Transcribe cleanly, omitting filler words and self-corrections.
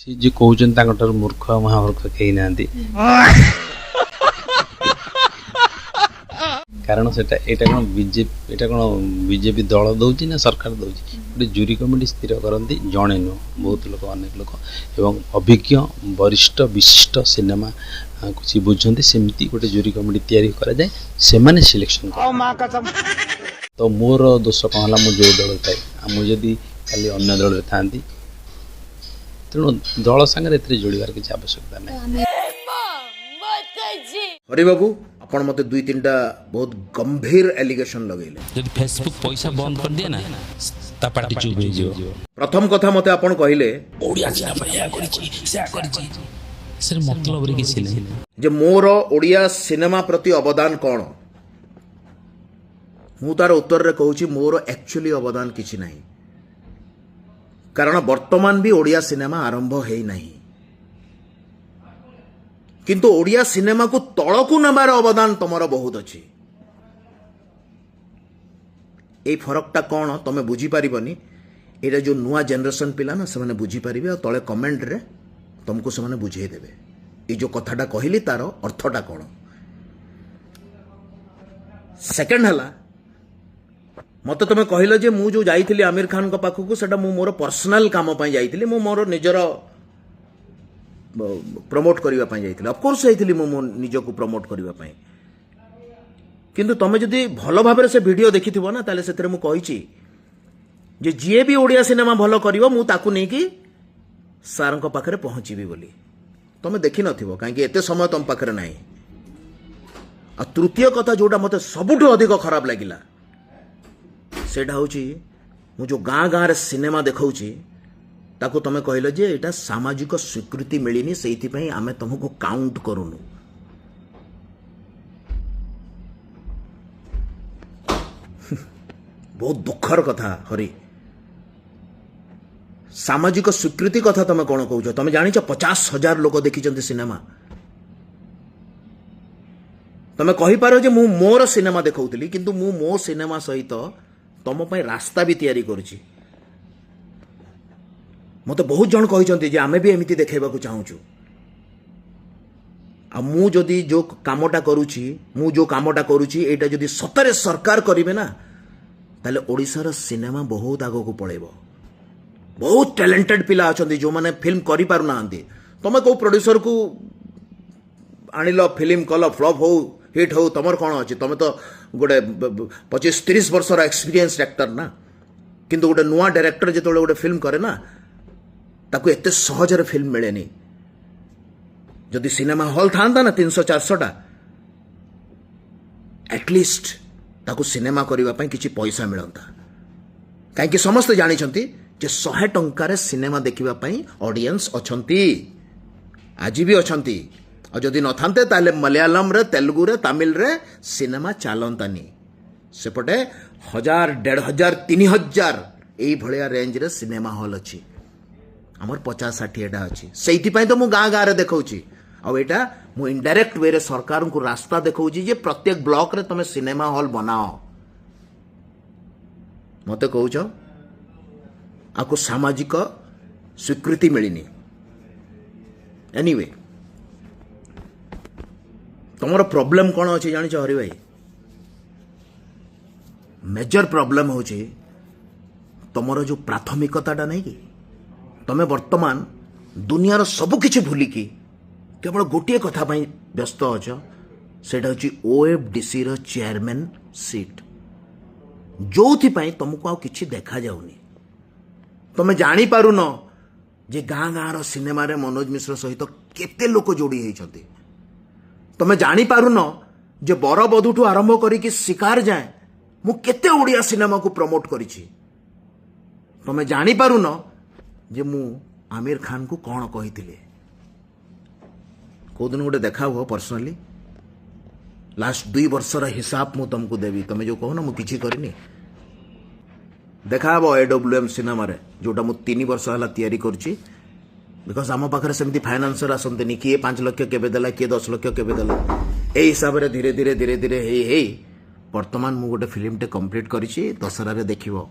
सी जे कहउछन तांकर मूर्ख महामूर्ख केही नांती कारण सेटा एटा कोन बीजेपी एटा कोन बीजेपी दल दउची ना सरकार दउची गोटे जूरी कमिटी स्थिर करती जणे नु बहुत लोक अनेक लोक एवं अभिज्ञ वरिष्ठ विशिष्ट सिनेमा कुछ बुझंती सेमती गोटे जूरी कमिटी तैयारी करा जाए से माने सिलेक्शन कर तो मोर दोष कौन है मुझे जो दल थाए मुझे जदि खाली अन्य दल था तेणु दल सागर जोड़ार किसी आवश्यकता नहीं। हरि बाबू आपण मते दुई तीनटा बहुत गंभीर एलिगेशन लगेले जब फेसबुक पैसा बंद कर दिए ना ता पार्टी चुप हो जियो। प्रथम कथा मते आपण कहिले ओडिया सिनेमा या करिछि से करिछि सर मतलब रे किछि नहीं जे मोर ओडिया सिनेमा प्रति अवदान कोन मु तार उत्तर रे कहूछि मोर एक्चुअली अवदान किछि नहीं कारण वर्तमान भी ओडिया सिनेमा आरंभ हेई नहीं किंतु ओडिया सिनेमा को तळकु नबार अवदान तमर बहुत अच्छी ए फरकटा कौन तमे बुझी पारिबनी एटा जो नुआ जनरेशन पिला ना से बुझी पारिबे और तळे कमेंट रे तुमको से बुझे देबे ए जो कथाटा कहली तार अर्थटा कौन। सेकंड हला मत तुम कहल जे मु जो जाइथिली आमिर खान को पाखकु सेटा मु मोर पर्सनल काम पई जाइथिली मु मोर निजर प्रमोट करबा पई जाइथिली ऑफ कोर्स जाइथिली मु निज को प्रमोट करबा पई किंतु तमे जदी भलो भाबरे से वीडियो देखिथिबो ना ताले सेतरे मु कहिछि जे जिए भी ओडिया सिनेमा भलो करिवो मु ताकू नै कि सार को पाखरे पहुंचीबी बोली तमे देखि नथिबो काहे कि एते समय तम पाखरे नाही। आ तृतीय कथा जोटा मते सबुठो अधिक खराब लागिला सेटा होची मु जो गाँ गाँ रे सिनेमा देखौची ताको तमे कहले जे एटा सामाजिक स्वीकृति मिलिनी सेइथि पई आमे तुमको काउंट करूनु बहुत दुखर कथा हरि सामाजिक स्वीकृति कथा तमे कोन कहउछ तमे जानि छ 50,000 लोक देखिचंती सिनेमा तमे कहि पारो जे मु मोर सिनेमा देखौतली किंतु मु मो सिनेमा सहित तुम पे रास्ता भी तैयारी करुची मत बहुत जन कहते जे आमे भी एमती देखा चाहूँ आ मु जदि जो कामटा करुची मु जो कामटा करुची एटा जदि सतरे सरकार करिवे ना ताले ओडिशार सिनेमा बहुत आगो को पळेबो बहुत टैलेंटेड पिला अछंती जो माने फिल्म करि पारु नांती तमे को प्रोड्यूसर को आनिलो फिल्म कल फ्लॉप हो हिट हो तमर कौन अच्छी तुम तो गोटे 25-30 वर्षर एक्सपीरियंस एक्टर ना किंतु गोटे नुआ डायरेक्टर जो गोटे फिल्म करे ना ताकू एते सहजरे फिल्म मिलेनी जदि सिनेमा हॉल था ना 300-400 एटलिस्ट ताकू सिनेमा करबा पई किछि पैसा मिलंता काहे कि समस्त जानि छंती जे 100 टंका रे सिनेमा देखिबा पई ऑडियंस अछंती आज भी अछंती और जदि न थांते ताले मलयालम रे तेलुगु रे तमिल रे सिनेमा चलंतानी सेपटे 1000 1500 3000 एई भलिया रेंज रे सिनेमा हॉल अछि हमर 50-60 एटा अछि सेइथि पई तो मु गाँ गाँ रे देखौछि आ एटा मु इनडायरेक्ट वे रे सरकार को रास्ता देखौछि जे प्रत्येक ब्लॉक रे तमे सिनेमा हॉल बनाओ मते कहउछ आको सामाजिक स्वीकृति मिलिनी एनीवे तुमर प्रॉब्लम कौन अच्छे जानी हरि भाई मेजर प्रॉब्लम हो तुमर जो प्राथमिकताटा नहीं कि तुम वर्तमान दुनियार सबकिछि भूलिकी केवल गोटे कथा व्यस्त अच सेटा हूँ ओएफडीसी रो चेयरमैन सीट जो तुमको आ किछि देखा जाउनी तुम जानी पारुन जे गाँ गाँ रो सिनेमा रे मनोज मिश्र सहित केते लोक जोड़ी होइछंती तुम जानी पारुन जे बर बधुठू आरंभ करिकी शिकार जाए मु केते ओडिया सिनेमा को प्रमोट करिछि तुम जानी पारुन जे मु आमिर खान को कौन कहिथिले को दिन गोटे देखा हुआ पर्सनली लास्ट 2 वर्षर हिसाब मु तुमको देवी तुम जो कहो ना मु किछि करनी देखा हबो एडब्ल्यूएम सिनेमा रे जोटा मु 3 वर्ष हला तैयारी करछि बिकज आम पाखे सेमती फाइनान्सर आसते किए 5 लाख केबे देला किए 10 लाख केबे देला ए हिसाब रे धीरे धीरे धीरे धीरे हे वर्तमान मु गोटे फिल्म टे कंप्लीट करिछि दशहरा रे देखिबो